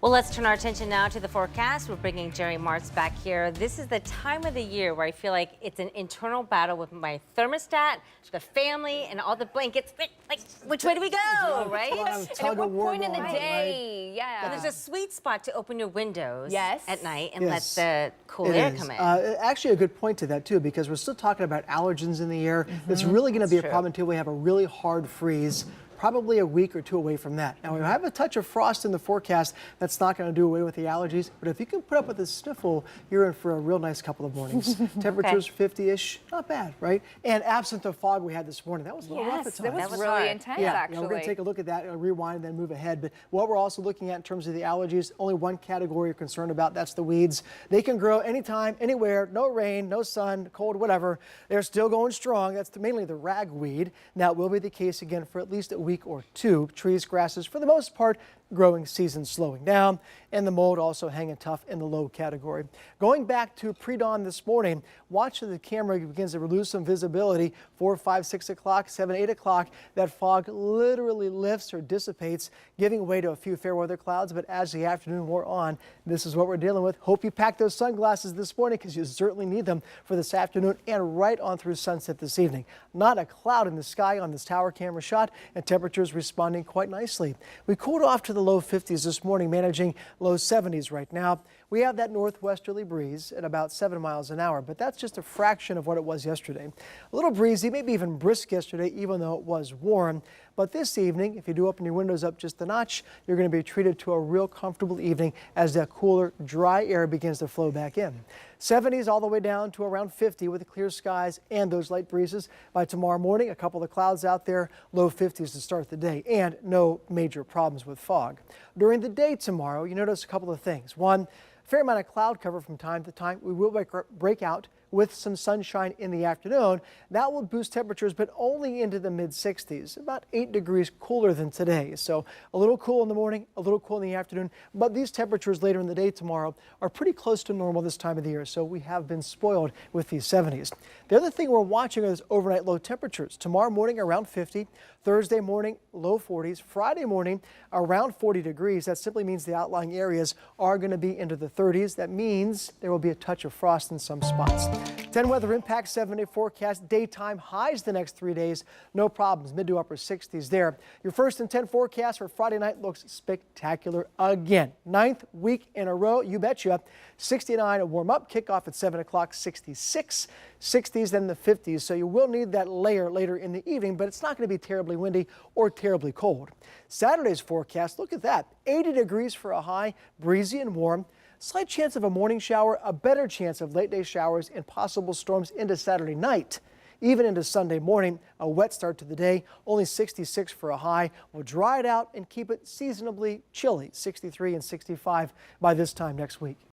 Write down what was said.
Well, let's turn our attention now to the forecast. We're bringing Jerry Martz back here. This is the time of the year where I feel like it's an internal battle with my thermostat, the family, and all the blankets. Like, which way do we go, right? And at what point in the day, But there's a sweet spot to open your windows Yes. at night and Yes. let the cool It air is. come in. Actually, a good point to that, too, because we're still talking about allergens in the air. It's really going to be a problem until we have a really hard freeze. Probably a week or two away from that. Now, we have a touch of frost in the forecast. That's not going to do away with the allergies. But if you can put up with a sniffle, you're in for a real nice couple of mornings. Temperatures 50-ish, not bad, right? And absent the fog we had this morning, that was a little rough at Yes, times. that was really hard. intense, Yeah, actually. we're going to take a look at that, rewind, and then move ahead. But what we're also looking at in terms of the allergies, only one category you're concerned about, that's the weeds. They can grow anytime, anywhere, no rain, no sun, cold, whatever. They're still going strong. That's mainly the ragweed. Now, it will be the case again for at least a week or two. Trees, grasses, for the most part, growing season slowing down, and the mold also hanging tough in the low category. Going back to pre-dawn this morning, watch as the camera begins to lose some visibility. 4, 5, 6 o'clock, 7, 8 o'clock, that fog literally lifts or dissipates, giving way to a few fair weather clouds. But as the afternoon wore on, this is what we're dealing with. Hope you packed those sunglasses this morning, because you certainly need them for this afternoon and right on through sunset this evening. Not a cloud in the sky on this tower camera shot, and temperatures responding quite nicely. We cooled off to the low 50s this morning, managing low 70s right now. We have that northwesterly breeze at about 7 miles an hour, but that's just a fraction of what it was yesterday. A little breezy, maybe even brisk yesterday, even though it was warm. But this evening, if you do open your windows up just a notch, you're going to be treated to a real comfortable evening as that cooler, dry air begins to flow back in. 70s all the way down to around 50 with the clear skies and those light breezes. By tomorrow morning, a couple of clouds out there, low 50s to start the day, and no major problems with fog. During the day tomorrow, you notice a couple of things. One, a fair amount of cloud cover from time to time. We will break out with some sunshine in the afternoon. That will boost temperatures, but only into the mid-60s, about 8 degrees cooler than today. So a little cool in the morning, a little cool in the afternoon, but these temperatures later in the day tomorrow are pretty close to normal this time of the year, so we have been spoiled with these 70s. The other thing we're watching are those overnight low temperatures. Tomorrow morning around 50, Thursday morning low 40s, Friday morning around 40 degrees. That simply means the outlying areas are going to be into the 30s. That means there will be a touch of frost in some spots. 10 weather impact, 7-day forecast, daytime highs the next 3 days. No problems, mid to upper 60s there. Your first and 10 forecast for Friday night looks spectacular again. 9th week in a row, you betcha. 69 a warm up, kickoff at 7 o'clock, 66, 60s, then the 50s. So you will need that layer later in the evening, but it's not going to be terribly windy or terribly cold. Saturday's forecast, look at that. 80 degrees for a high, breezy and warm. Slight chance of a morning shower, a better chance of late day showers and possible storms into Saturday night. Even into Sunday morning, a wet start to the day, only 66 for a high. We'll dry it out and keep it seasonably chilly, 63 and 65 by this time next week.